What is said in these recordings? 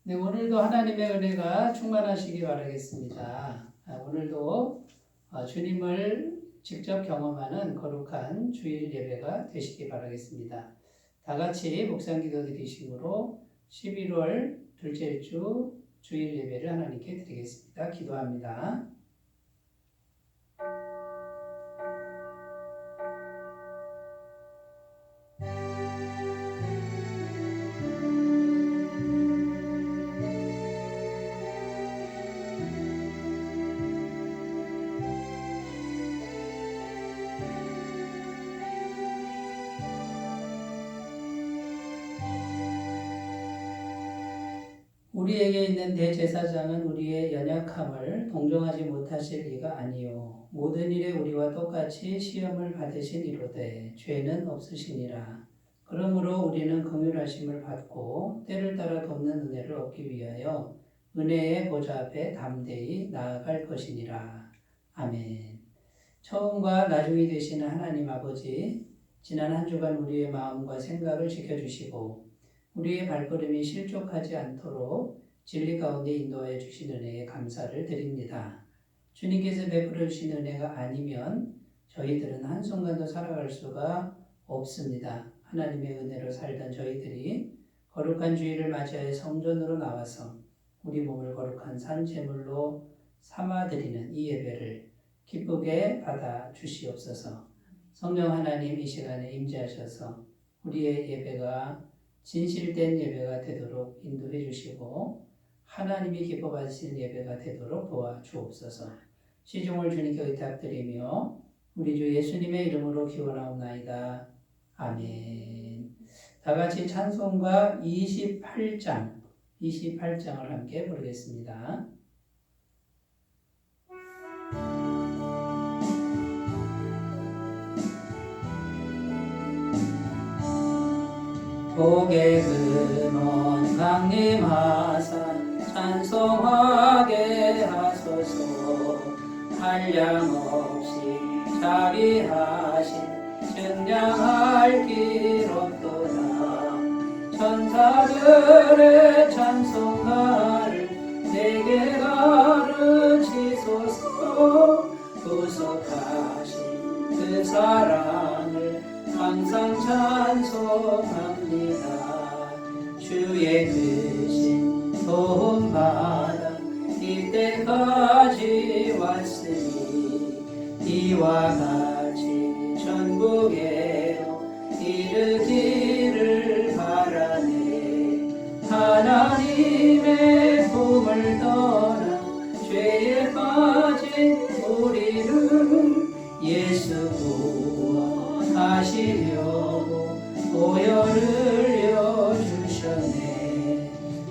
네, 오늘도 하나님의 은혜가 충만하시기 바라겠습니다. 오늘도 주님을 직접 경험하는 거룩한 주일 예배가 되시기 바라겠습니다. 다 같이 묵상 기도 드리심으로 11월 둘째 주 주일 예배를 하나님께 드리겠습니다. 기도합니다. 우리에게 있는 대제사장은 우리의 연약함을 동정하지 못하실 리가 아니요 모든 일에 우리와 똑같이 시험을 받으신 이로되 죄는 없으시니라. 그러므로 우리는 긍휼하심을 받고 때를 따라 돕는 은혜를 얻기 위하여 은혜의 보좌 앞에 담대히 나아갈 것이니라. 아멘. 처음과 나중이 되시는 하나님 아버지, 지난 한 주간 우리의 마음과 생각을 지켜주시고 우리의 발걸음이 실족하지 않도록 진리 가운데 인도하여 주신 은혜에 감사를 드립니다. 주님께서 베풀어 주신 은혜가 아니면 저희들은 한순간도 살아갈 수가 없습니다. 하나님의 은혜로 살던 저희들이 거룩한 주일을 맞이하여 성전으로 나와서 우리 몸을 거룩한 산 제물로 삼아드리는 이 예배를 기쁘게 받아 주시옵소서. 성령 하나님 이 시간에 임재하셔서 우리의 예배가 진실된 예배가 되도록 인도해 주시고 하나님이 기뻐 받으시는 예배가 되도록 도와주옵소서. 시종을 주님께 의탁드리며 우리 주 예수님의 이름으로 기원하옵나이다. 아멘. 다 같이 찬송가 28장을 함께 부르겠습니다. 복의 근원 강림하사 찬송하게 하소서. 한량없이 자비하신 증량할 길 없도다. 천사들의 찬송가를 내게 가르치소서. 구속하신 그 사랑을 항상 찬송합니다. 주의 크신 도움받아 이때까지 왔으니 이와 같이 천국에로 이르기를 바라네. 하나님의 품을 떠나 죄에 빠진 우리를 예수 구원하시려고 보혈을 여주셨네.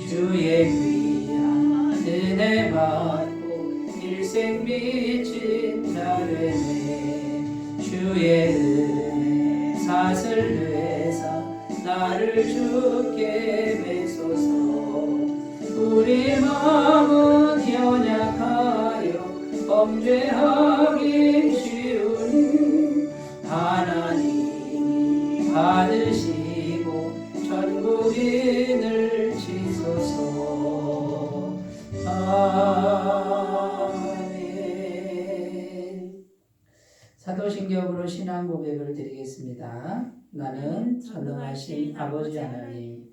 주의 귀한 은혜 받고 일생 미친 자 되네. 주의 은혜 사슬 되사 나를 주께 매소서. 우리 마음은 연약하여 범죄하기 쉬우니 하나님이 받으시고 천국인을 지소서. 아멘. 사도신경으로 신앙 고백을 드리겠습니다. 나는 전능하신 아버지 하나님,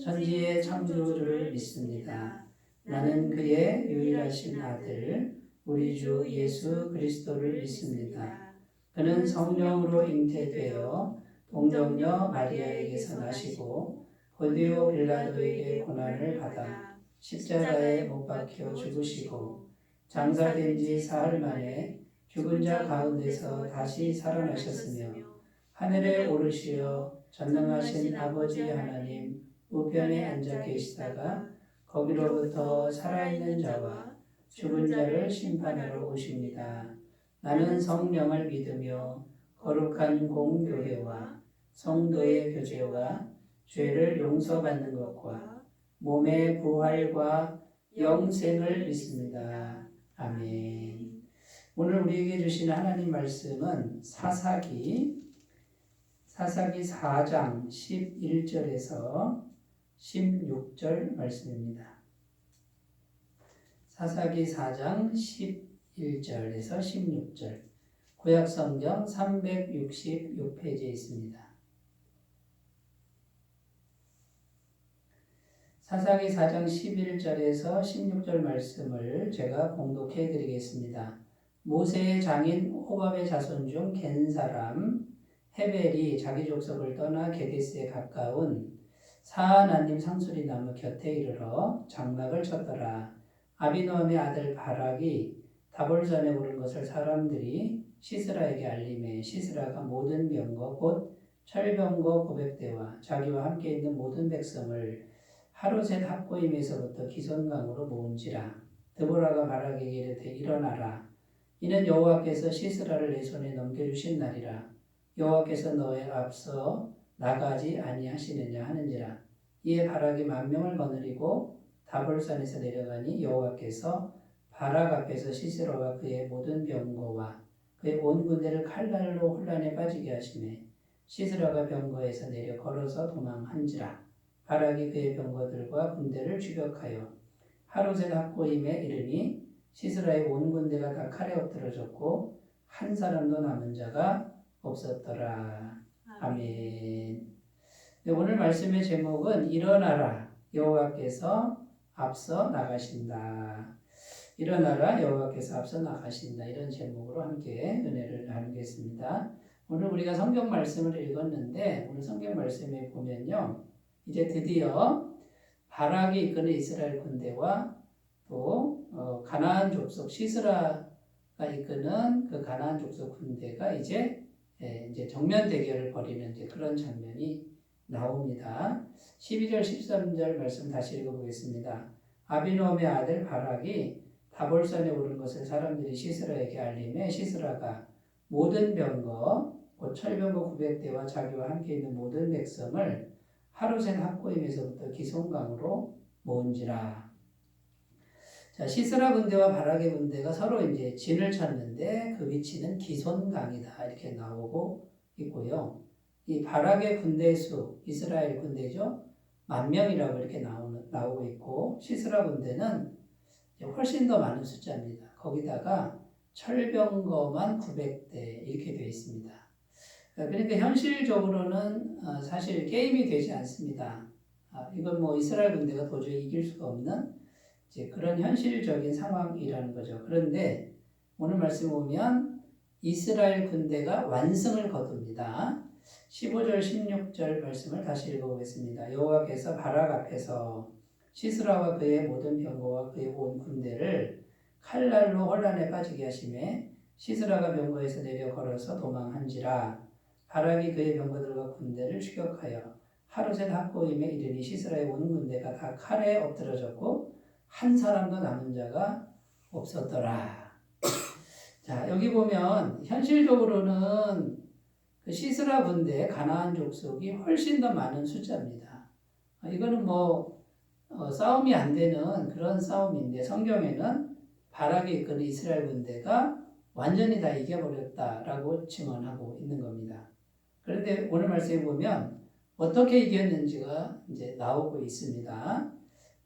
천지의 창조주를 믿습니다. 나는 그의 유일하신 아들 우리 주 예수 그리스도를 믿습니다. 그는 성령으로 잉태되어 동정녀 마리아에게서 나시고 본디오 빌라도에게 고난을 받아 십자가에 못 박혀 죽으시고 장사된 지 사흘 만에 죽은 자 가운데서 다시 살아나셨으며 하늘에 오르시어 전능하신 아버지 하나님 우편에 앉아 계시다가 거기로부터 살아있는 자와 죽은 자를 심판하러 오십니다. 나는 성령을 믿으며 거룩한 공교회와 성도의 교제와 죄를 용서받는 것과 몸의 부활과 영생을 믿습니다. 아멘. 오늘 우리에게 주신 하나님 말씀은 사사기 4장 11절에서 16절 말씀입니다. 사사기 4장 11절에서 16절. 구약성경 366페이지에 있습니다. 사사기 4장 11절에서 16절 말씀을 제가 봉독해 드리겠습니다. 모세의 장인 호밥의 자손 중 겐 사람 헤벨이 자기 족속을 떠나 게데스에 가까운 사하나님 상수리 나무 곁에 이르러 장막을 쳤더라. 아비노함의 아들 바락이 다볼산에 오른 것을 사람들이 시스라에게 알림해 시스라가 모든 병거 곧 철병거 900대와 자기와 함께 있는 모든 백성을 하루셋 합고임에서부터 기손강으로 모은지라. 드보라가 바락에게 이르되 일어나라. 이는 여호와께서 시스라를 내 손에 넘겨주신 날이라. 여호와께서 너의 앞서 나가지 아니하시느냐 하는지라. 이에 바락이 10,000명을 거느리고 다볼산에서 내려가니 여호와께서 바락 앞에서 시스라와 그의 모든 병거와 그의 온 군대를 칼날로 혼란에 빠지게 하시매 시스라가 병거에서 내려 걸어서 도망한지라. 바락이 그의 병거들과 군대를 추격하여 하루셋 합고임에 이르니 시스라의 온 군대가 다 칼에 엎드러졌고 한 사람도 남은 자가 없었더라. 아멘. 네, 오늘 말씀의 제목은 일어나라 여호와께서 앞서 나가신다. 일어나라 여호와께서 앞서 나가신다. 이런 제목으로 함께 은혜를 나누겠습니다. 오늘 우리가 성경 말씀을 읽었는데 오늘 성경 말씀에 보면요. 이제 드디어 바락이 이끄는 이스라엘 군대와 또 가나안 족속 시스라가 이끄는 그 가나안 족속 군대가 이제 정면 대결을 벌이는 이제 그런 장면이 나옵니다. 12절 13절 말씀 다시 읽어보겠습니다. 아비노함의 아들 바락이 다볼산에 오른 것을 사람들이 시스라에게 알림해 시스라가 모든 병거 곧 철병거 900대와 자기와 함께 있는 모든 백성을 하루셋 합고임에서부터 기손강으로 모은지라. 자, 시스라 군대와 바락의 군대가 서로 이제 진을 쳤는데 그 위치는 기손강이다 이렇게 나오고 있고요. 이 바락의 군대 수 이스라엘 군대죠. 10,000명이라고 이렇게 나오고 있고 시스라 군대는 훨씬 더 많은 숫자입니다. 거기다가 철병거만 900대 이렇게 되어 있습니다. 그러니까 현실적으로는 사실 게임이 되지 않습니다. 이건 뭐 이스라엘 군대가 도저히 이길 수가 없는 이제 그런 현실적인 상황이라는 거죠. 그런데 오늘 말씀 보면 이스라엘 군대가 완승을 거둡니다. 15절 16절 말씀을 다시 읽어보겠습니다. 여호와께서 바락 앞에서 시스라와 그의 모든 병거와 그의 온 군대를 칼날로 혼란에 빠지게 하시매 시스라가 병거에서 내려 걸어서 도망한지라. 바락이 그의 병거들과 군대를 추격하여 하루셋 합고임에 이르니 시스라의 온 군대가 다 칼에 엎드러졌고 한 사람도 남은 자가 없었더라. 자, 여기 보면 현실적으로는 그 시스라 군대 가나안 족속이 훨씬 더 많은 숫자입니다. 이거는 뭐 싸움이 안 되는 그런 싸움인데 성경에는 바락이 이끄는 이스라엘 군대가 완전히 다 이겨버렸다라고 증언하고 있는 겁니다. 그런데 오늘 말씀에 보면 어떻게 이겼는지가 이제 나오고 있습니다.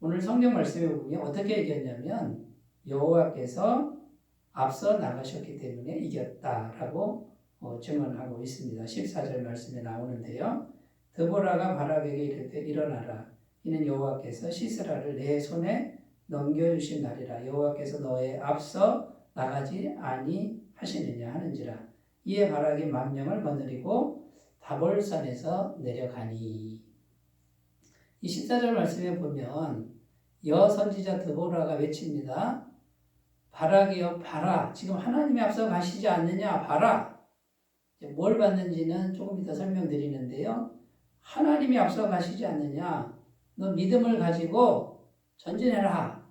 오늘 성경 말씀에 보면 어떻게 이겼냐면 여호와께서 앞서 나가셨기 때문에 이겼다라고 증언하고 있습니다. 14절 말씀에 나오는데요. 드보라가 바락에게 이르되 일어나라. 이는 여호와께서 시스라를 내 손에 넘겨주신 날이라. 여호와께서 너의 앞서 나가지 아니하시느냐 하는지라. 이에 바락이 10,000명을 거느리고 다볼산에서 내려가니. 이 14절 말씀에 보면 여선지자 드보라가 외칩니다. 바락이여 봐라. 지금 하나님이 앞서 가시지 않느냐 봐라. 뭘 받는지는 조금 이따 설명드리는데요. 하나님이 앞서 가시지 않느냐. 너 믿음을 가지고 전진해라.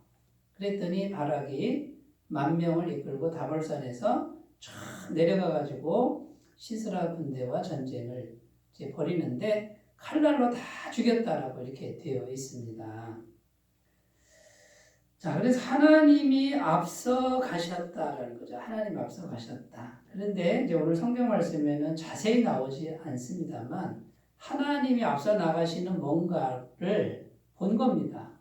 그랬더니 바락이 10,000명을 이끌고 다볼산에서 쫙 내려가가지고 시스라 군대와 전쟁을 이제 벌이는데 칼날로 다 죽였다라고 이렇게 되어 있습니다. 자, 그래서 하나님이 앞서 가셨다라는 거죠. 하나님 앞서 가셨다. 그런데 이제 오늘 성경 말씀에는 자세히 나오지 않습니다만 하나님이 앞서 나가시는 뭔가를 본 겁니다.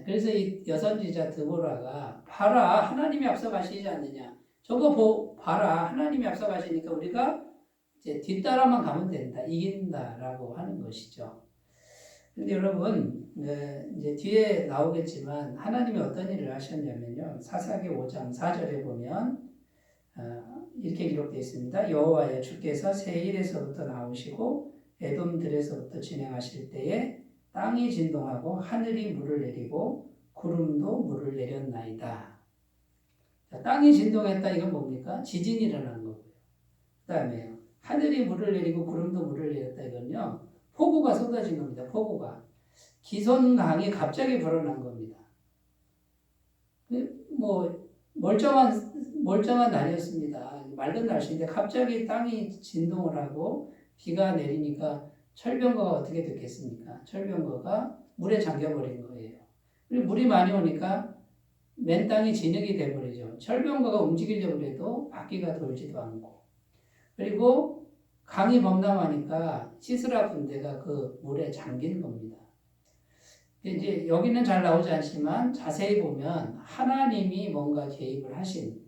그래서 이 여선지자 드보라가 봐라 하나님이 앞서가시지 않느냐. 저거 봐라 하나님이 앞서가시니까 우리가 이제 뒤따라만 가면 된다. 이긴다라고 하는 것이죠. 근데 여러분 이제 뒤에 나오겠지만 하나님이 어떤 일을 하셨냐면요. 사사기 5장 4절에 보면 이렇게 기록되어 있습니다. 여호와여 주께서 세일에서부터 나오시고 에돔들에서부터 진행하실 때에 땅이 진동하고 하늘이 물을 내리고 구름도 물을 내렸나이다. 자, 땅이 진동했다 이건 뭡니까? 지진이 일어난 거고요. 그 다음에 하늘이 물을 내리고 구름도 물을 내렸다 이건요. 폭우가 쏟아진 겁니다. 폭우가. 기손강이 갑자기 불어난 겁니다. 뭐 멀쩡한 날이었습니다. 맑은 날씨인데 갑자기 땅이 진동을 하고 비가 내리니까 철병거가 어떻게 됐겠습니까? 철병거가 물에 잠겨버린 거예요. 그리고 물이 많이 오니까 맨 땅이 진흙이 돼버리죠. 철병거가 움직이려고 해도 바퀴가 돌지도 않고. 그리고 강이 범람하니까 시스라 군대가 그 물에 잠긴 겁니다. 이제 여기는 잘 나오지 않지만 자세히 보면 하나님이 뭔가 개입을 하신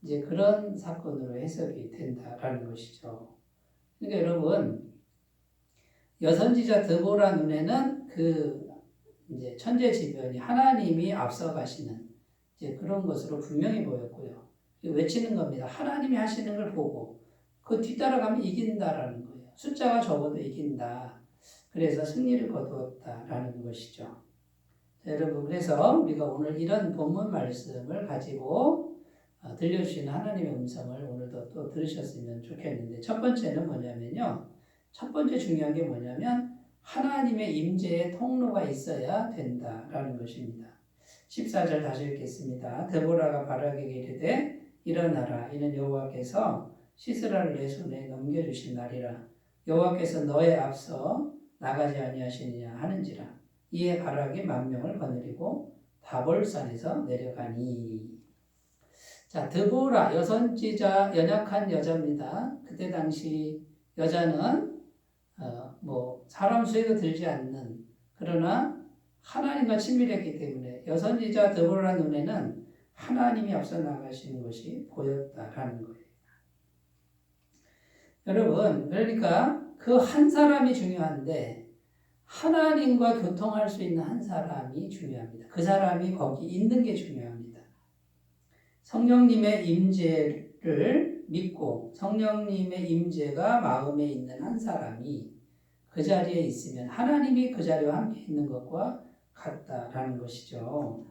이제 그런 사건으로 해석이 된다라는 것이죠. 그러니까 여러분 여선지자 드보라 눈에는 그 이제 천재지변이 하나님이 앞서가시는 이제 그런 것으로 분명히 보였고요. 외치는 겁니다. 하나님이 하시는 걸 보고 그 뒤따라가면 이긴다라는 거예요. 숫자가 적어도 이긴다. 그래서 승리를 거두었다라는 것이죠. 자, 여러분 그래서 우리가 오늘 이런 본문 말씀을 가지고 들려주시는 하나님의 음성을 오늘도 또 들으셨으면 좋겠는데 첫 번째는 뭐냐면요. 첫 번째 중요한 게 뭐냐면 하나님의 임재의 통로가 있어야 된다라는 것입니다. 14절 다시 읽겠습니다. 데보라가 바락에게 이르되 일어나라 이는 여호와께서 시스라를 내 손에 넘겨주신 날이라 여호와께서 너의 앞서 나가지 아니하시느냐 하는지라 이에 바락이 만명을 거느리고 다볼산에서 내려가니. 자, 드보라 여선지자 연약한 여자입니다. 그때 당시 여자는 사람 수에도 들지 않는 그러나 하나님과 친밀했기 때문에 여선지자 드보라 눈에는 하나님이 앞서 나가시는 것이 보였다라는 거예요. 여러분 그러니까 그 한 사람이 중요한데 하나님과 교통할 수 있는 한 사람이 중요합니다. 그 사람이 거기 있는 게 중요합니다. 성령님의 임재를 믿고 성령님의 임재가 마음에 있는 한 사람이 그 자리에 있으면 하나님이 그 자리와 함께 있는 것과 같다라는 것이죠.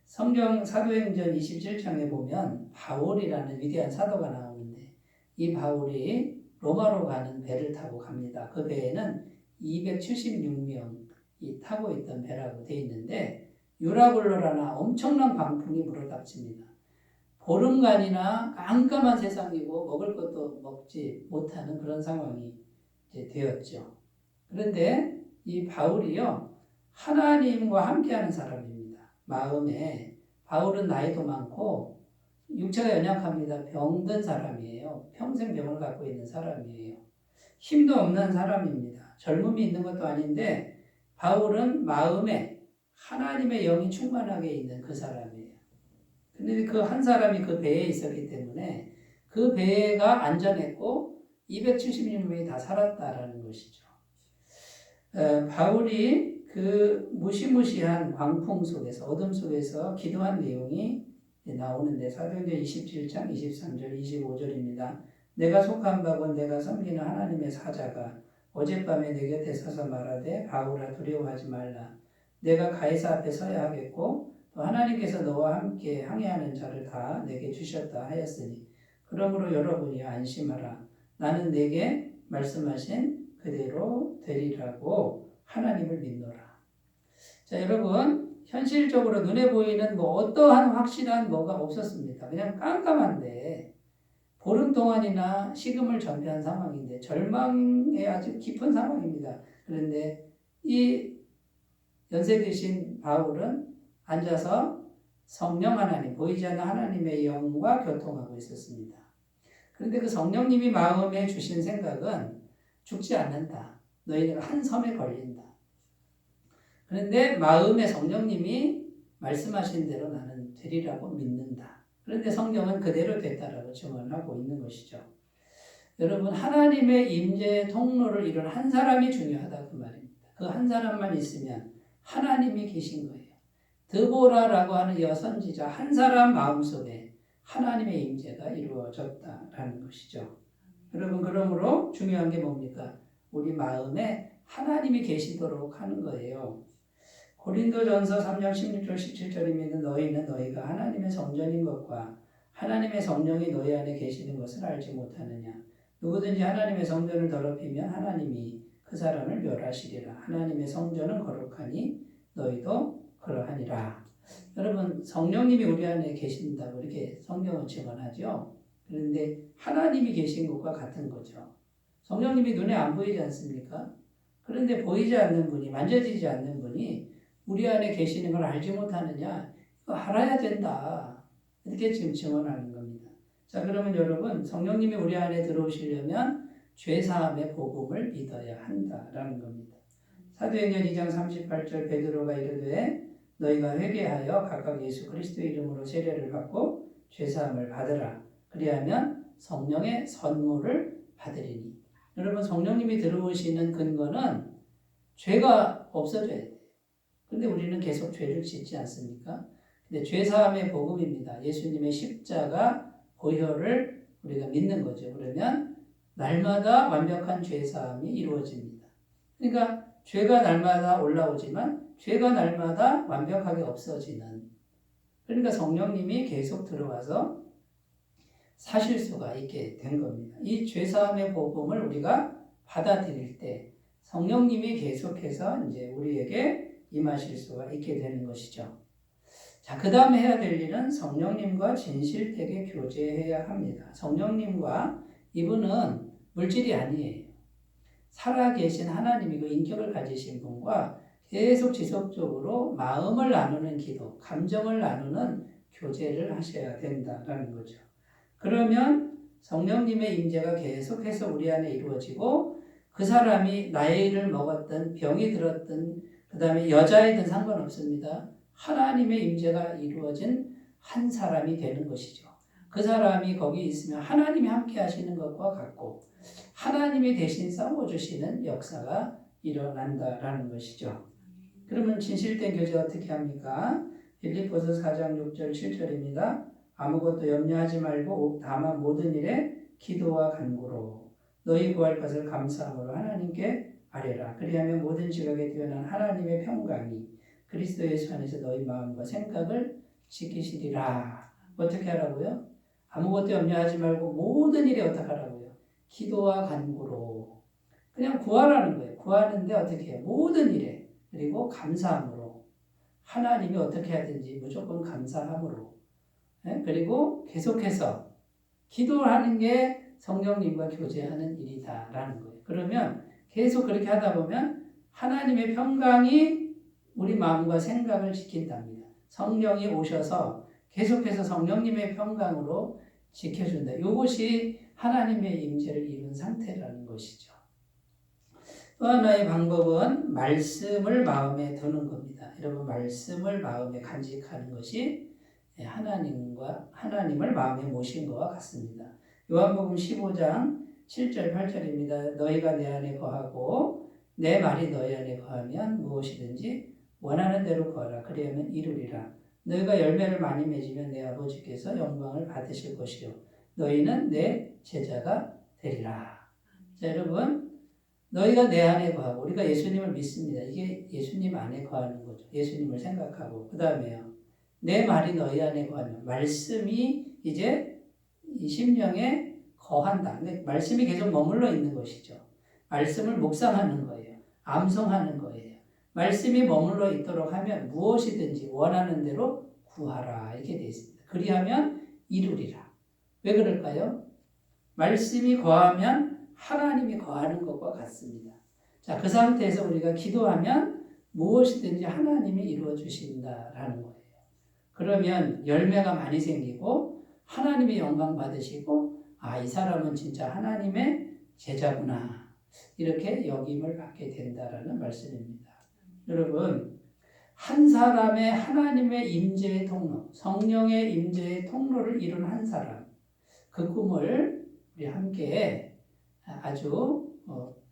성경 사도행전 27장에 보면 바울이라는 위대한 사도가 나오는데 이 바울이 로마로 가는 배를 타고 갑니다. 그 배에는 276명이 타고 있던 배라고 되어 있는데 유라굴로라나 엄청난 광풍이 불어닥칩니다. 보름간이나 깜깜한 세상이고 먹을 것도 먹지 못하는 그런 상황이 이제 되었죠. 그런데 이 바울이요 하나님과 함께하는 사람입니다. 마음에 바울은 나이도 많고 육체가 연약합니다. 병든 사람이에요. 평생 병을 갖고 있는 사람이에요. 힘도 없는 사람입니다. 젊음이 있는 것도 아닌데 바울은 마음에 하나님의 영이 충만하게 있는 그 사람이에요. 근데 그 한 사람이 그 배에 있었기 때문에 그 배가 안전했고 276명이 다 살았다라는 것이죠. 바울이 그 무시무시한 광풍 속에서 어둠 속에서 기도한 내용이 나오는데 사도행전 27장 23절 25절입니다. 내가 속한 바고 내가 섬기는 하나님의 사자가 어젯밤에 내 곁에 서서 말하되 바울아 두려워하지 말라. 내가 가이사 앞에 서야 하겠고 또 하나님께서 너와 함께 항해하는 자를 다 내게 주셨다 하였으니 그러므로 여러분이 안심하라. 나는 내게 말씀하신 그대로 되리라고 하나님을 믿노라. 자, 여러분 현실적으로 눈에 보이는 어떠한 확실한 뭐가 없었습니다. 그냥 깜깜한데 보름 동안이나 식음을 전폐한 상황인데 절망에 아주 깊은 상황입니다. 그런데 이 연세 드신 바울은 앉아서 성령 하나님, 보이지 않는 하나님의 영과 교통하고 있었습니다. 그런데 그 성령님이 마음에 주신 생각은 죽지 않는다. 너희는 한 섬에 걸린다. 그런데 마음의 성령님이 말씀하신 대로 나는 되리라고 믿는다. 그런데 성경은 그대로 됐다라고 증언하고 있는 것이죠. 여러분, 하나님의 임재의 통로를 이룬 한 사람이 중요하다 그 말입니다. 그 한 사람만 있으면 하나님이 계신 거예요. 드보라라고 하는 여선지자 한 사람 마음속에 하나님의 임재가 이루어졌다라는 것이죠. 여러분, 그러므로 중요한 게 뭡니까? 우리 마음에 하나님이 계시도록 하는 거예요. 고린도전서 3장 16절 17절입니다. 너희는 너희가 하나님의 성전인 것과 하나님의 성령이 너희 안에 계시는 것을 알지 못하느냐. 누구든지 하나님의 성전을 더럽히면 하나님이 그 사람을 멸하시리라. 하나님의 성전은 거룩하니 너희도 그러하니라. 여러분, 성령님이 우리 안에 계신다고 이렇게 성경은 증언하죠. 그런데 하나님이 계신 것과 같은 거죠. 성령님이 눈에 안 보이지 않습니까? 그런데 보이지 않는 분이, 만져지지 않는 분이 우리 안에 계시는 걸 알지 못하느냐? 이거 알아야 된다. 이렇게 지금 증언하는 겁니다. 자, 그러면 여러분, 성령님이 우리 안에 들어오시려면 죄사함의 복음을 믿어야 한다라는 겁니다. 사도행전 2장 38절 베드로가 이르되 너희가 회개하여 각각 예수 그리스도의 이름으로 세례를 받고 죄사함을 받으라. 그리하면 성령의 선물을 받으리니. 여러분, 성령님이 들어오시는 근거는 죄가 없어져야 돼요. 그런데 우리는 계속 죄를 짓지 않습니까? 근데 죄사함의 복음입니다. 예수님의 십자가 보혈을 우리가 믿는 거죠. 그러면 날마다 완벽한 죄사함이 이루어집니다. 그러니까 죄가 날마다 올라오지만 죄가 날마다 완벽하게 없어지는, 그러니까 성령님이 계속 들어와서 사실 수가 있게 된 겁니다. 이 죄사함의 복음을 우리가 받아들일 때 성령님이 계속해서 이제 우리에게 임하실 수가 있게 되는 것이죠. 자, 그 다음에 해야 될 일은 성령님과 진실되게 교제해야 합니다. 성령님과 이분은 물질이 아니에요. 살아계신 하나님이고 인격을 가지신 분과 계속 지속적으로 마음을 나누는 기도, 감정을 나누는 교제를 하셔야 된다라는 거죠. 그러면 성령님의 임재가 계속해서 우리 안에 이루어지고 그 사람이 나이를 먹었든 병이 들었든 그 다음에 여자이든 상관없습니다. 하나님의 임재가 이루어진 한 사람이 되는 것이죠. 그 사람이 거기 있으면 하나님이 함께 하시는 것과 같고 하나님이 대신 싸워주시는 역사가 일어난다라는 것이죠. 그러면 진실된 교제 어떻게 합니까? 빌립보서 4장 6절 7절입니다. 아무것도 염려하지 말고 다만 모든 일에 기도와 간구로 너희 구할 것을 감사함으로 하나님께 아뢰라. 그리하면 모든 지각에 뛰어난 하나님의 평강이 그리스도 예수 안에서 너희 마음과 생각을 지키시리라. 어떻게 하라고요? 아무것도 염려하지 말고 모든 일에 어떻게 하라고요? 기도와 간구로. 그냥 구하라는 거예요. 구하는데 어떻게 해요? 모든 일에. 그리고 감사함으로. 하나님이 어떻게 하든지 무조건 감사함으로. 그리고 계속해서 기도를 하는 게 성령님과 교제하는 일이다라는 거예요. 그러면 계속 그렇게 하다 보면 하나님의 평강이 우리 마음과 생각을 지킨답니다. 성령이 오셔서 계속해서 성령님의 평강으로 지켜준다. 이것이 하나님의 임재를 이룬 상태라는 것이죠. 또 하나의 방법은 말씀을 마음에 두는 겁니다. 여러분, 말씀을 마음에 간직하는 것이 하나님을 마음에 모신 것과 같습니다. 요한복음 15장 7절 8절입니다. 너희가 내 안에 거하고 내 말이 너희 안에 거하면 무엇이든지 원하는 대로 구하라. 그리하면 이루리라. 너희가 열매를 많이 맺으면 내 아버지께서 영광을 받으실 것이요 너희는 내 제자가 되리라. 자, 여러분, 너희가 내 안에 거하고, 우리가 예수님을 믿습니다. 이게 예수님 안에 거하는 거죠. 예수님을 생각하고. 그 다음에요, 내 말이 너희 안에 거하면, 말씀이 이제 이 심령에 거한다. 근데 말씀이 계속 머물러 있는 것이죠. 말씀을 묵상하는 거예요. 암송하는 거예요. 말씀이 머물러 있도록 하면 무엇이든지 원하는 대로 구하라. 이렇게 되어 있습니다. 그리하면 이루리라. 왜 그럴까요? 말씀이 거하면 하나님이 거하는 것과 같습니다. 자, 그 상태에서 우리가 기도하면 무엇이든지 하나님이 이루어 주신다라는 거예요. 그러면 열매가 많이 생기고 하나님의 영광 받으시고, 아, 이 사람은 진짜 하나님의 제자구나, 이렇게 여김을 받게 된다라는 말씀입니다. 여러분, 한 사람의 하나님의 임재의 통로, 성령의 임재의 통로를 이룬 한 사람, 그 꿈을 우리 함께 아주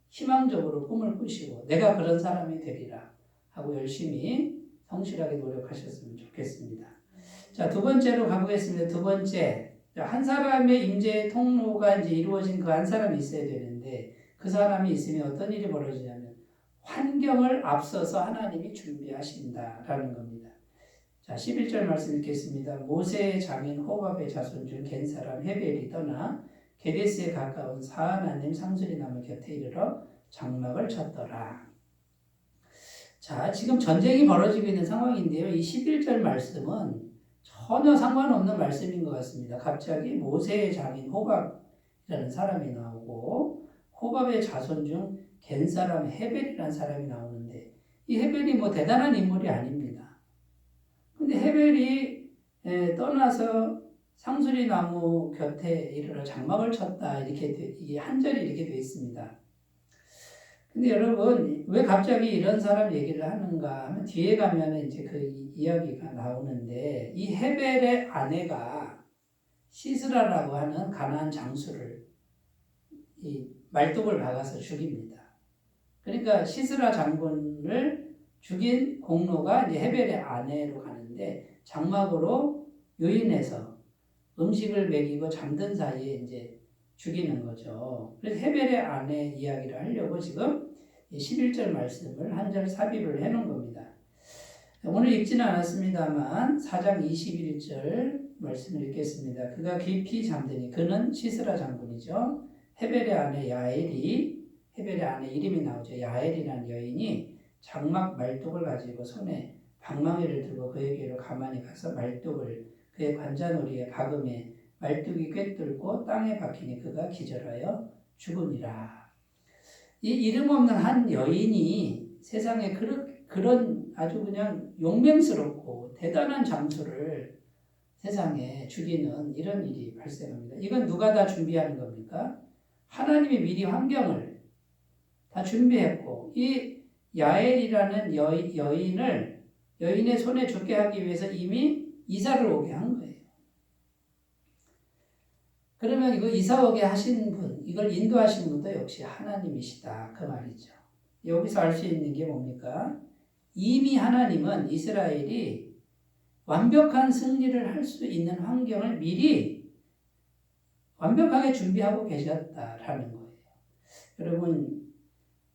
희망적으로 꿈을 꾸시고 내가 그런 사람이 되리라 하고 열심히 성실하게 노력하셨으면 좋겠습니다. 자, 두 번째로 가보겠습니다. 두 번째, 한 사람의 임재의 통로가 이제 이루어진 그 한 사람이 있어야 되는데 그 사람이 있으면 어떤 일이 벌어지냐면 환경을 앞서서 하나님이 준비하신다라는 겁니다. 자, 11절 말씀 읽겠습니다. 모세의 장인 호밥의 자손 중 겐 사람 헤벨이 떠나 게데스에 가까운 사하나님 상수리 나무 곁에 이르러 장막을 쳤더라. 자, 지금 전쟁이 벌어지고 있는 상황인데요. 이 11절 말씀은 전혀 상관없는 말씀인 것 같습니다. 갑자기 모세의 장인 호밥이라는 사람이 나오고 호밥의 자손 중 겐 사람 헤벨이라는 사람이 나오는데 이 헤벨이 뭐 대단한 인물이 아닙니다. 근데 헤벨이 떠나서 상수리 나무 곁에 이르러 장막을 쳤다 이렇게 이게 한 절이 이렇게 되어 있습니다. 근데 여러분 왜 갑자기 이런 사람 얘기를 하는가 하면 뒤에 가면은 이제 그 이야기가 나오는데 이 헤벨의 아내가 시스라라고 하는 가나안 장수를 이 말뚝을 박아서 죽입니다. 그러니까 시스라 장군을 죽인 공로가 이제 헤벨의 아내로 가는데 장막으로 요인해서 음식을 먹이고 잠든 사이에 이제 죽이는 거죠. 그래서 헤벨의 아내 이야기를 하려고 지금 11절 말씀을 한 절 삽입을 해놓은 겁니다. 오늘 읽지는 않았습니다만 4장 21절 말씀을 읽겠습니다. 그가 깊이 잠드니 그는 시스라 장군이죠. 헤벨의 아내 야엘이 헤벨의 아내 이름이 나오죠. 야엘이라는 여인이 장막 말뚝을 가지고 손에 방망이를 들고 그에게로 가만히 가서 말뚝을 그의 관자놀이에 박음에 말뚝이 꿰뚫고 땅에 박히니 그가 기절하여 죽으니라. 이 이름 없는 한 여인이 세상에 그런 아주 그냥 용맹스럽고 대단한 장수를 세상에 죽이는 이런 일이 발생합니다. 이건 누가 다 준비하는 겁니까? 하나님이 미리 환경을 다 준비했고 이 야엘이라는 여인의 손에 죽게 하기 위해서 이미 이사를 오게 한 거예요. 그러면 이거 이사 오게 하신 분, 이걸 인도하신 분도 역시 하나님이시다 그 말이죠. 여기서 알 수 있는 게 뭡니까? 이미 하나님은 이스라엘이 완벽한 승리를 할 수 있는 환경을 미리 완벽하게 준비하고 계셨다라는 거예요. 여러분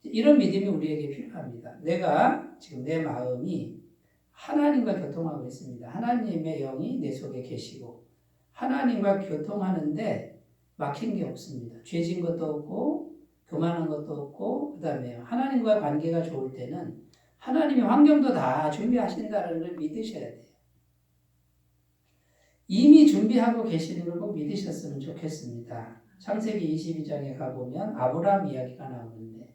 이런 믿음이 우리에게 필요합니다. 내가 지금 내 마음이 하나님과 교통하고 있습니다. 하나님의 영이 내 속에 계시고 하나님과 교통하는데 막힌 게 없습니다. 죄진 것도 없고 교만한 것도 없고 그 다음에 하나님과 관계가 좋을 때는 하나님의 환경도 다 준비하신다는 걸 믿으셔야 돼요. 이미 준비하고 계시는 걸 꼭 믿으셨으면 좋겠습니다. 창세기 22장에 가보면 아브라함 이야기가 나오는데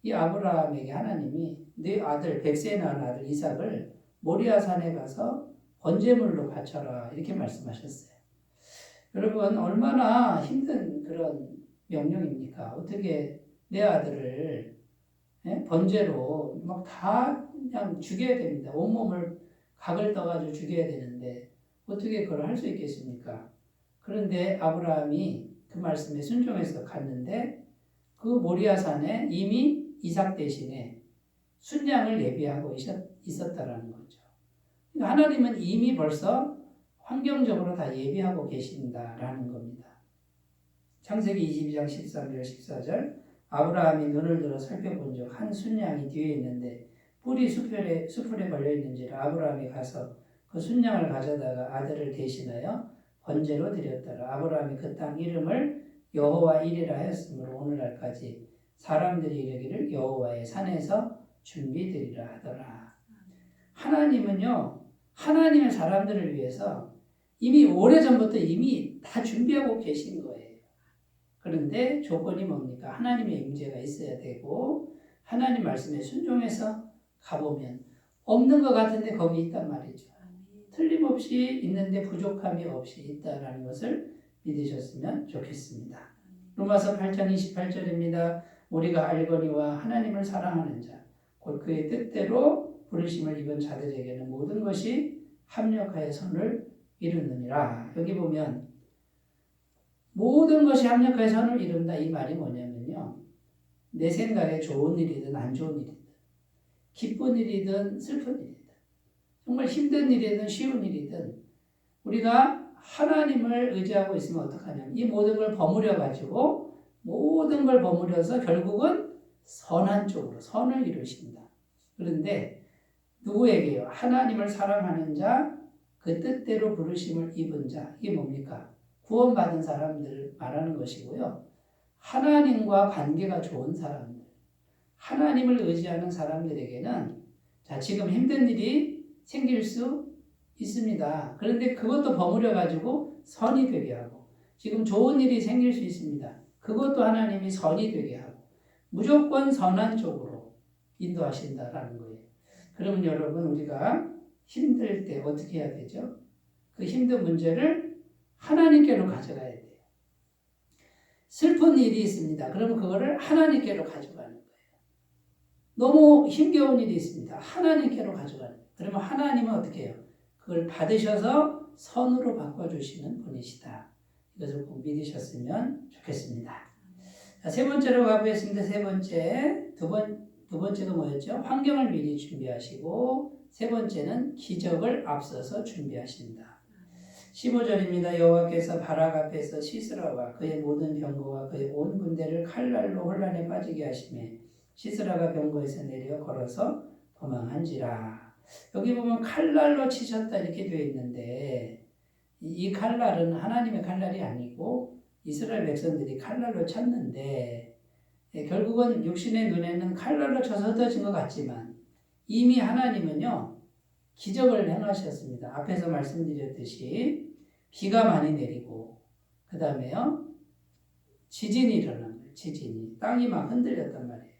이 아브라함에게 하나님이 네 아들 백세에 낳은 아들 이삭을 모리아산에 가서 번제물로 바쳐라 이렇게 말씀하셨어요. 여러분 얼마나 힘든 그런 명령입니까? 어떻게 내 아들을 번제로 막 다 그냥 죽여야 됩니다. 온몸을 각을 떠가지고 죽여야 되는데 어떻게 그걸 할 수 있겠습니까? 그런데 아브라함이 그 말씀에 순종해서 갔는데 그 모리아산에 이미 이삭 대신에 순양을 예비하고 있었다라는 거죠. 하나님은 이미 벌써 환경적으로 다 예비하고 계신다라는 겁니다. 창세기 22장 13절 14절 아브라함이 눈을 들어 살펴본 적 한 순양이 뒤에 있는데 뿔이 수풀에 걸려있는지라 아브라함이 가서 그 순양을 가져다가 아들을 대신하여 번제로 드렸더라. 아브라함이 그 땅 이름을 여호와 일이라 하였으므로 오늘날까지 사람들이 이르기를 여호와의 산에서 준비드리라 하더라. 하나님은요, 하나님의 사람들을 위해서 이미 오래전부터 이미 다 준비하고 계신 거예요. 그런데 조건이 뭡니까? 하나님의 임재가 있어야 되고 하나님 말씀에 순종해서 가보면 없는 것 같은데 거기 있단 말이죠. 틀림없이 있는데 부족함이 없이 있다는 것을 믿으셨으면 좋겠습니다. 로마서 8장 28절입니다. 우리가 알거니와 하나님을 사랑하는 자 곧 그의 뜻대로 부르심을 입은 자들에게는 모든 것이 합력하여 선을 이루느니라. 여기 보면 모든 것이 합력하여 선을 이룬다 이 말이 뭐냐면요. 내 생각에 좋은 일이든 안 좋은 일이든 기쁜 일이든 슬픈 일이든 정말 힘든 일이든 쉬운 일이든 우리가 하나님을 의지하고 있으면 어떡하냐면 이 모든 걸 버무려 가지고 모든 걸 버무려서 결국은 선한 쪽으로 선을 이루신다. 그런데 누구에게요? 하나님을 사랑하는 자, 그 뜻대로 부르심을 입은 자. 이게 뭡니까? 구원받은 사람들을 말하는 것이고요. 하나님과 관계가 좋은 사람들, 하나님을 의지하는 사람들에게는 자, 지금 힘든 일이 생길 수 있습니다. 그런데 그것도 버무려 가지고 선이 되게 하고 지금 좋은 일이 생길 수 있습니다. 그것도 하나님이 선이 되게 하고 무조건 선한 쪽으로 인도하신다라는 거예요. 그러면 여러분 우리가 힘들 때 어떻게 해야 되죠? 그 힘든 문제를 하나님께로 가져가야 돼요. 슬픈 일이 있습니다. 그러면 그거를 하나님께로 가져가는 거예요. 너무 힘겨운 일이 있습니다. 하나님께로 가져가는 거예요. 그러면 하나님은 어떻게 해요? 그걸 받으셔서 선으로 바꿔주시는 분이시다. 이것을 꼭 믿으셨으면 좋겠습니다. 자, 세 번째로 가보겠습니다. 세 번째, 두 번째가 뭐였죠? 환경을 미리 준비하시고 세 번째는 기적을 앞서서 준비하신다. 15절입니다. 여호와께서 바락 앞에서 시스라와 그의 모든 병거와 그의 온 군대를 칼날로 혼란에 빠지게 하시매 시스라가 병거에서 내려 걸어서 도망한지라. 여기 보면 칼날로 치셨다 이렇게 되어 있는데 이 칼날은 하나님의 칼날이 아니고 이스라엘 백성들이 칼날로 쳤는데 결국은 육신의 눈에는 칼날로 쳐서 흩어진 것 같지만 이미 하나님은요 기적을 행하셨습니다. 앞에서 말씀드렸듯이 비가 많이 내리고 그 다음에요 지진이 일어난 거예요. 지진이 땅이 막 흔들렸단 말이에요.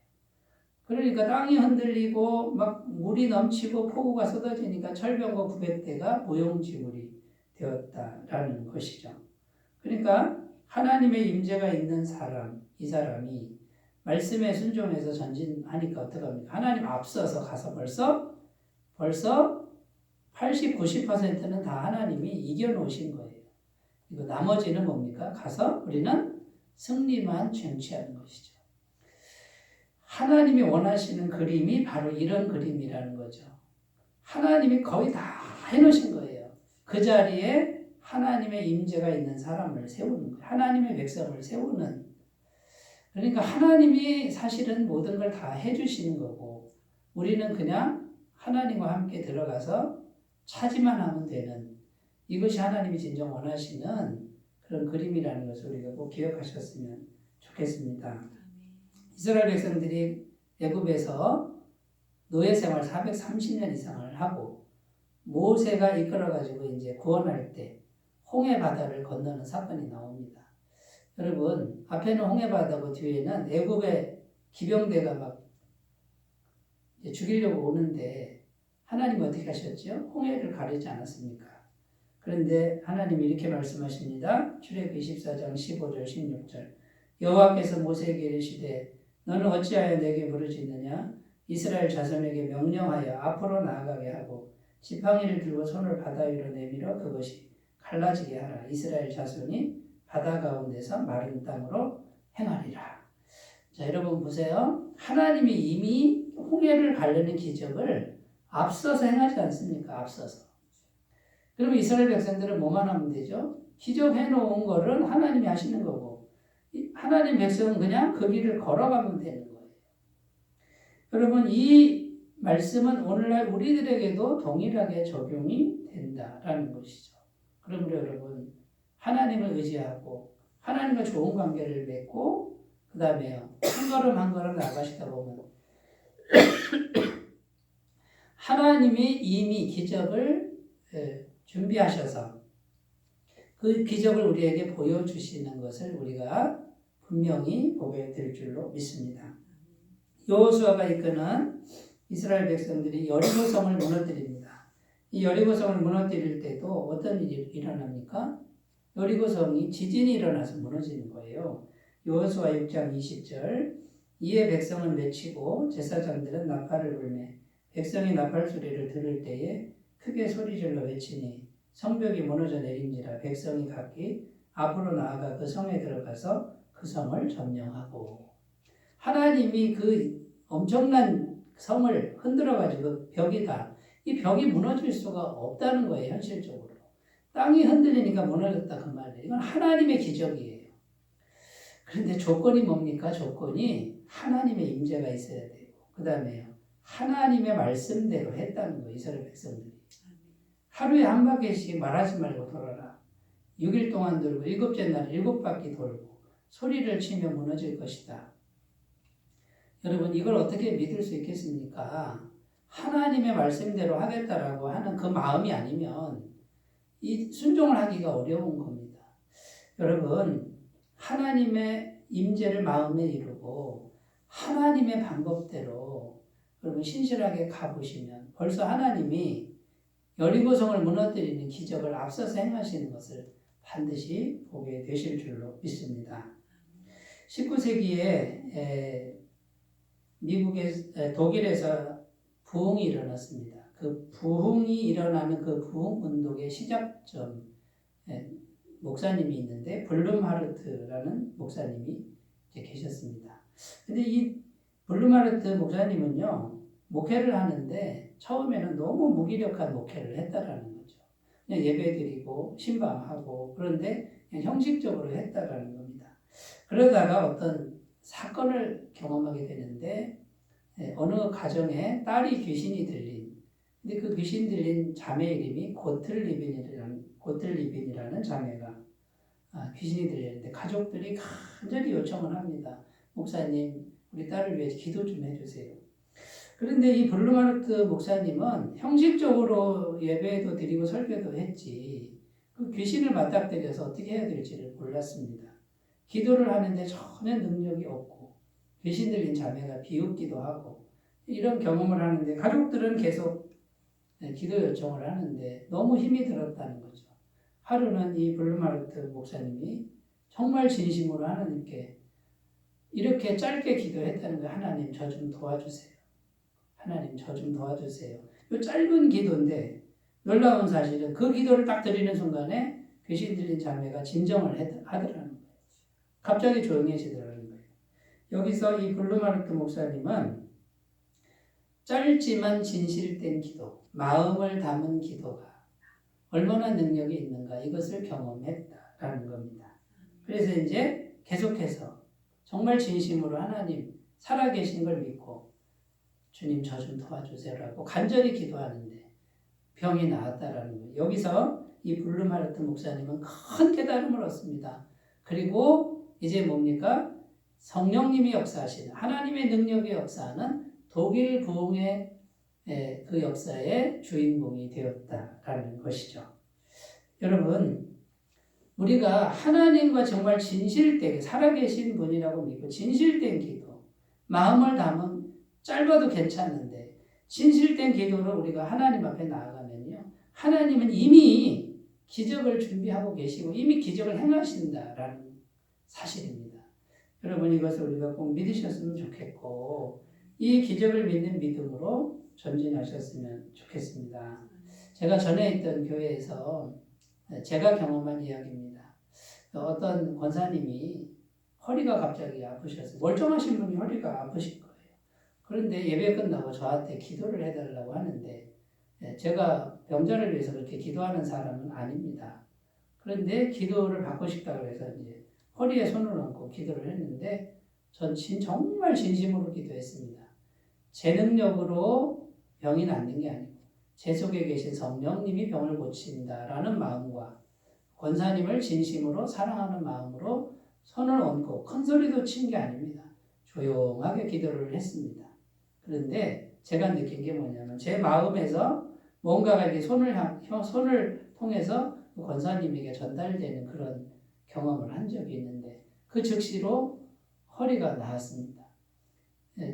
그러니까 땅이 흔들리고 막 물이 넘치고 폭우가 쏟아지니까 철병거 900대가 무용지물이 되었다라는 것이죠. 그러니까 하나님의 임재가 있는 사람, 이 사람이 말씀에 순종해서 전진하니까 어떡합니까? 하나님 앞서서 가서 벌써 80, 90%는 다 하나님이 이겨놓으신 거예요. 이거 나머지는 뭡니까? 가서 우리는 승리만 쟁취하는 것이죠. 하나님이 원하시는 그림이 바로 이런 그림이라는 거죠. 하나님이 거의 다 해놓으신 거예요. 그 자리에 하나님의 임재가 있는 사람을 세우는 거예요. 하나님의 백성을 세우는. 그러니까 하나님이 사실은 모든 걸 다 해주시는 거고 우리는 그냥 하나님과 함께 들어가서 차지만 하면 되는 이것이 하나님이 진정 원하시는 그런 그림이라는 것을 우리가 꼭 기억하셨으면 좋겠습니다. 이스라엘 백성들이 애굽에서 노예 생활 430년 이상을 하고 모세가 이끌어가지고 이제 구원할 때 홍해 바다를 건너는 사건이 나옵니다. 여러분 앞에는 홍해 바다고 뒤에는 애굽의 기병대가 막 죽이려고 오는데 하나님은 어떻게 하셨죠? 홍해를 가르지 않았습니까? 그런데 하나님이 이렇게 말씀하십니다. 출애굽기 24장 15절 16절 여호와께서 모세에게 이르시되 너는 어찌하여 내게 부르짖느냐? 이스라엘 자손에게 명령하여 앞으로 나아가게 하고 지팡이를 들고 손을 바다 위로 내밀어 그것이 갈라지게 하라. 이스라엘 자손이 바다 가운데서 마른 땅으로 행하리라. 자, 여러분 보세요. 하나님이 이미 홍해를 가르는 기적을 앞서서 행하지 않습니까? 앞서서. 그러면 이스라엘 백성들은 뭐만 하면 되죠? 기적 해놓은 거를 하나님이 하시는 거고 하나님 백성은 그냥 그 길을 걸어가면 되는 거예요. 여러분 이 말씀은 오늘날 우리들에게도 동일하게 적용이 된다라는 것이죠. 그러므로 여러분 하나님을 의지하고 하나님과 좋은 관계를 맺고 그 다음에요 한 걸음 한 걸음 나가시다 보면 하나님이 이미 기적을 준비하셔서 그 기적을 우리에게 보여주시는 것을 우리가 분명히 보게 될 줄로 믿습니다. 여호수아가 이끄는 이스라엘 백성들이 여리고성을 무너뜨립니다. 이 여리고성을 무너뜨릴 때도 어떤 일이 일어납니까? 여리고성이 지진이 일어나서 무너지는 거예요. 여호수아 6장 20절 이에 백성은 외치고 제사장들은 나팔을 불매 백성이 나팔 소리를 들을 때에 크게 소리질러 외치니 성벽이 무너져 내린지라 백성이 각기 앞으로 나아가 그 성에 들어가서 그 성을 점령하고. 하나님이 그 엄청난 성을 흔들어가지고 벽이다. 이 벽이 무너질 수가 없다는 거예요. 현실적으로. 땅이 흔들리니까 무너졌다 그 말이에요. 이건 하나님의 기적이에요. 그런데 조건이 뭡니까? 조건이 하나님의 임재가 있어야 되고 그 다음에요. 하나님의 말씀대로 했다는 거예요. 이스라엘 백성들이. 하루에 한 바퀴씩 말하지 말고 돌아라. 6일 동안 돌고 7째 날 7바퀴 돌고 소리를 치며 무너질 것이다. 여러분 이걸 어떻게 믿을 수 있겠습니까? 하나님의 말씀대로 하겠다라고 하는 그 마음이 아니면 이 순종을 하기가 어려운 겁니다. 여러분 하나님의 임재를 마음에 이루고 하나님의 방법대로 여러분 신실하게 가보시면 벌써 하나님이 여리고성을 무너뜨리는 기적을 앞서서 행하시는 것을 반드시 보게 되실 줄로 믿습니다. 19세기에 독일에서 부흥이 일어났습니다. 그 부흥이 일어나는 그 부흥 운동의 시작점 목사님이 있는데 블룸하르트라는 목사님이 이제 계셨습니다. 근데 이 블룸하르트 목사님은요 목회를 하는데 처음에는 너무 무기력한 목회를 했다라는 거죠. 그냥 예배드리고 신방하고 그런데 그냥 형식적으로 했다라는 겁니다. 그러다가 어떤 사건을 경험하게 되는데 어느 가정에 딸이 귀신이 들린 근데 그 귀신 들린 자매 이름이 고틀리빈이라는 자매가 귀신이 들렸는데 가족들이 간절히 요청을 합니다. 목사님 우리 딸을 위해 기도 좀 해주세요. 그런데 이 블루마르트 목사님은 형식적으로 예배도 드리고 설교도 했지 그 귀신을 맞닥뜨려서 어떻게 해야 될지를 몰랐습니다. 기도를 하는데 전혀 능력이 없고 귀신 들린 자매가 비웃기도 하고 이런 경험을 하는데 가족들은 계속 기도 요청을 하는데 너무 힘이 들었다는 거죠. 하루는 이 블루마르트 목사님이 정말 진심으로 하나님께 이렇게 짧게 기도했다는 거예요. 하나님 저 좀 도와주세요. 하나님 저 좀 도와주세요. 이 짧은 기도인데 놀라운 사실은 그 기도를 딱 드리는 순간에 귀신 들린 자매가 진정을 하더라는 거예요. 갑자기 조용해지더라는 거예요. 여기서 이 블루마르트 목사님은 짧지만 진실된 기도, 마음을 담은 기도가 얼마나 능력이 있는가 이것을 경험했다라는 겁니다. 그래서 이제 계속해서 정말 진심으로 하나님 살아계신 걸 믿고 주님 저 좀 도와주세요라고 간절히 기도하는데 병이 나았다라는 거예요. 여기서 이 블루마르트 목사님은 큰 깨달음을 얻습니다. 그리고 이제 뭡니까? 성령님이 역사하시는 하나님의 능력의 역사는 독일 부흥의 그 역사의 주인공이 되었다라는 것이죠. 여러분 우리가 하나님과 정말 진실되게 살아계신 분이라고 믿고 진실된 기도 마음을 담은 짧아도 괜찮은데 진실된 기도를 우리가 하나님 앞에 나아가면요 하나님은 이미 기적을 준비하고 계시고 이미 기적을 행하신다라는 사실입니다. 여러분 이것을 우리가 꼭 믿으셨으면 좋겠고 이 기적을 믿는 믿음으로 전진하셨으면 좋겠습니다. 제가 전에 있던 교회에서 제가 경험한 이야기입니다. 어떤 권사님이 허리가 갑자기 아프셨어요. 멀쩡하신 분이 허리가 아프실 거예요. 그런데 예배 끝나고 저한테 기도를 해달라고 하는데 제가 병자를 위해서 그렇게 기도하는 사람은 아닙니다. 그런데 기도를 받고 싶다고 해서 이제 허리에 손을 얹고 기도를 했는데 전 정말 진심으로 기도했습니다. 제 능력으로 병이 낫는 게 아니고 제 속에 계신 성령님이 병을 고친다라는 마음과 권사님을 진심으로 사랑하는 마음으로 손을 얹고 큰 소리도 친 게 아닙니다. 조용하게 기도를 했습니다. 그런데 제가 느낀 게 뭐냐면 제 마음에서 뭔가가 이렇게 손을 통해서 권사님에게 전달되는 그런 경험을 한 적이 있는데 그 즉시로 허리가 나았습니다.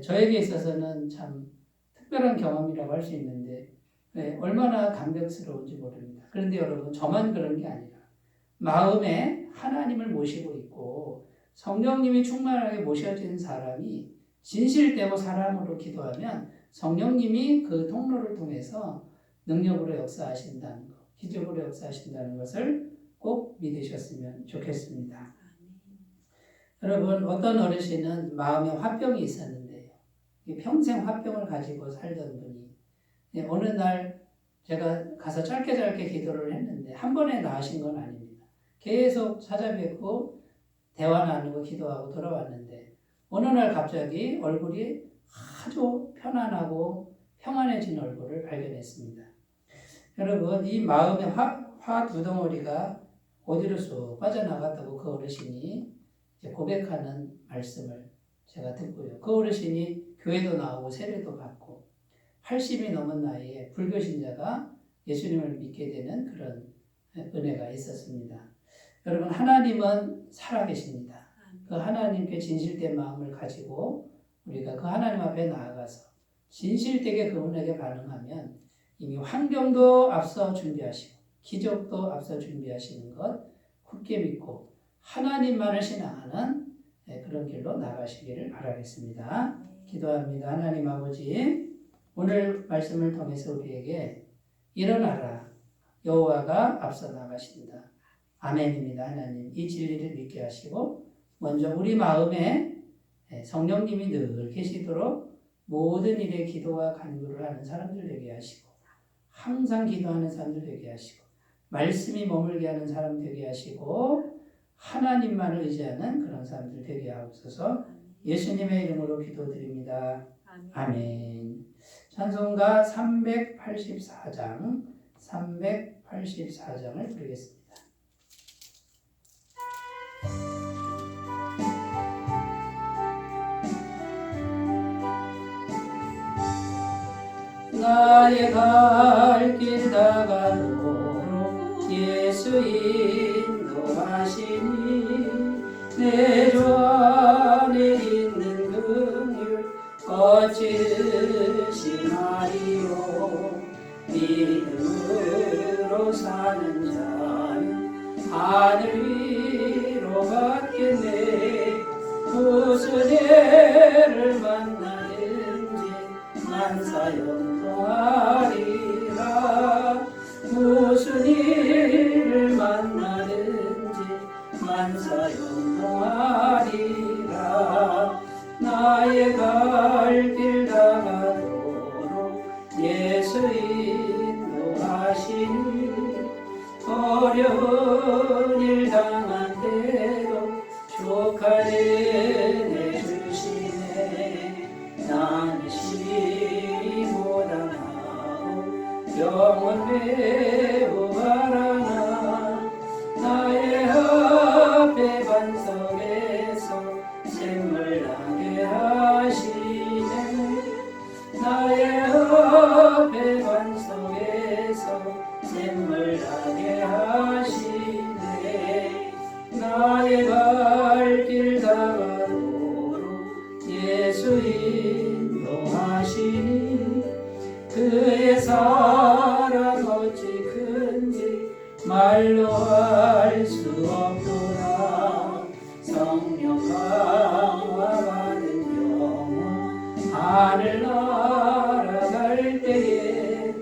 저에게 있어서는 참 특별한 경험이라고 할 수 있는데 얼마나 감격스러운지 모릅니다. 그런데 여러분 저만 그런 게 아니라 마음에 하나님을 모시고 있고 성령님이 충만하게 모셔진 사람이 진실되고 사랑으로 기도하면 성령님이 그 통로를 통해서 능력으로 역사하신다는 것, 기적으로 역사하신다는 것을 꼭 믿으셨으면 좋겠습니다. 여러분, 어떤 어르신은 마음에 화병이 있었는데요. 평생 화병을 가지고 살던 분이 어느 날 제가 가서 짧게 기도를 했는데 한 번에 나으신 건 아닙니다. 계속 찾아뵙고 대화 나누고 기도하고 돌아왔는데 어느 날 갑자기 얼굴이 아주 편안하고 평안해진 얼굴을 발견했습니다. 여러분, 이 마음의 화 두 덩어리가 어디로 쏙 빠져나갔다고 그 어르신이 이제 고백하는 말씀을 제가 듣고요. 그 어르신이 교회도 나오고 세례도 받고 80이 넘은 나이에 불교 신자가 예수님을 믿게 되는 그런 은혜가 있었습니다. 여러분, 하나님은 살아계십니다. 그 하나님께 진실된 마음을 가지고 우리가 그 하나님 앞에 나아가서 진실되게 그분에게 반응하면 이미 환경도 앞서 준비하시고 기적도 앞서 준비하시는 것 굳게 믿고 하나님만을 신앙하는 그런 길로 나가시기를 바라겠습니다. 기도합니다. 하나님 아버지, 오늘 말씀을 통해서 우리에게 일어나라, 여호와가 앞서 나가신다. 아멘입니다. 하나님, 이 진리를 믿게 하시고 먼저 우리 마음에 성령님이 늘 계시도록 모든 일에 기도와 간구를 하는 사람들 되게 하시고 항상 기도하는 사람들 되게 하시고 말씀이 머물게 하는 사람 되게 하시고 하나님만을 의지하는 그런 사람들 되게 하옵소서. 예수님의 이름으로 기도드립니다. 아멘. 찬송가 384장을 부르겠습니다. 나의 갈 길 다가도록 예수 인도하시니 내 주 안에 있는 긍휼 거짓이하리요. 믿음으로 사는 자는 하늘 위로 갔겠네. 무슨 애를 만나든지 만사형통하리라. 무슨 일을 만나든지 만사형통하리라. 나의 갈 길 다가도록 예수 인도하시니 어려운 일 당한 때도 족하게 내주시네. 나는 심히 못하나고 영원 매우 바라나. 나의 앞에 반석에서 샘물 나게 하시네. 나의 앞에 반석에서 샘물 나게 하시네. 나의 갈 길 다가도록 예수 인도하시니 그의 사랑 어찌 큰지 말로 알 수 없도다. 성령 강화받은 영혼 하늘 날아갈 때에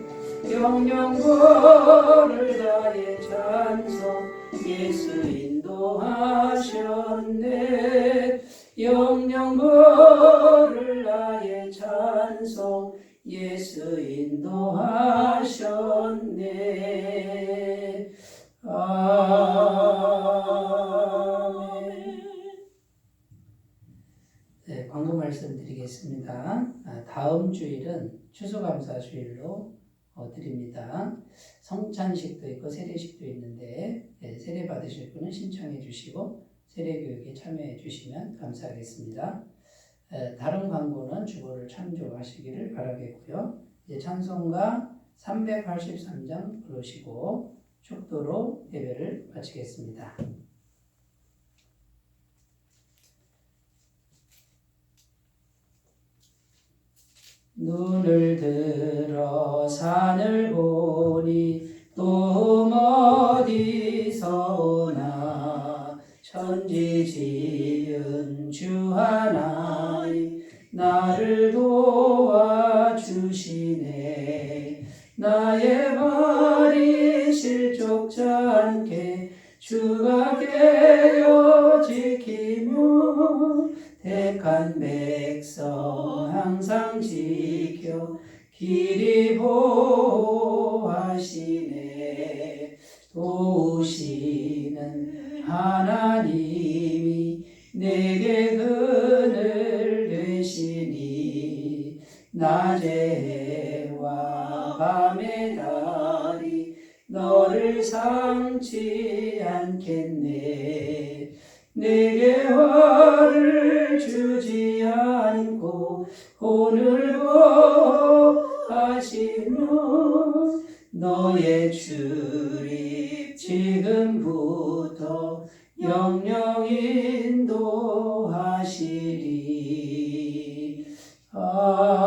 영영고를 다해 찬송 예수 인도하셨네. 영영고를 다해 찬송 예수 인도하셨네. 아멘. 네, 광고 말씀드리겠습니다. 다음 주일은 추수감사 주일로 드립니다. 성찬식도 있고 세례식도 있는데 세례 받으실 분은 신청해 주시고 세례교육에 참여해 주시면 감사하겠습니다. 다른 광고는 주보를 참조하시기를 바라겠고요. 이제 찬송가 383장 부르시고 축도로 예배를 마치겠습니다. 눈을 들어 산을 보니 또 어디서 오나. 천지 지은 주 하나님 나를 도와주시네. 주가 깨어 지키며 택한 백성 항상 지켜 길이 보호하시네. 도우시는 하나님이 내게 그늘 되시니 낮의 해와 밤의 달이 너를 삼지 않겠네. 내게 화를 주지 않고 오늘 보하시며 너의 출입 지금부터 영영 인도하시리. 아멘.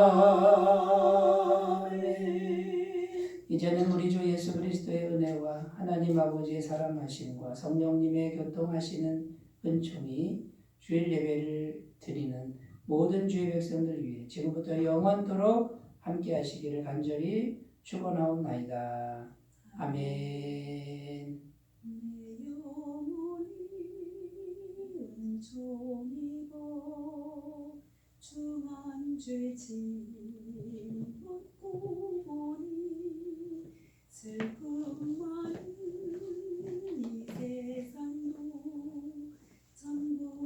이제는 우리 주 예수 그리스도의 은혜와 하나님 아버지의 사랑하심과 성령님의 교통하시는 은총이 주일 예배를 드리는 모든 주의 백성들 위해 지금부터 영원토록 함께 하시기를 간절히 축원하옵나이다. 아멘. 내 영혼이 은총이고 중한 죄 지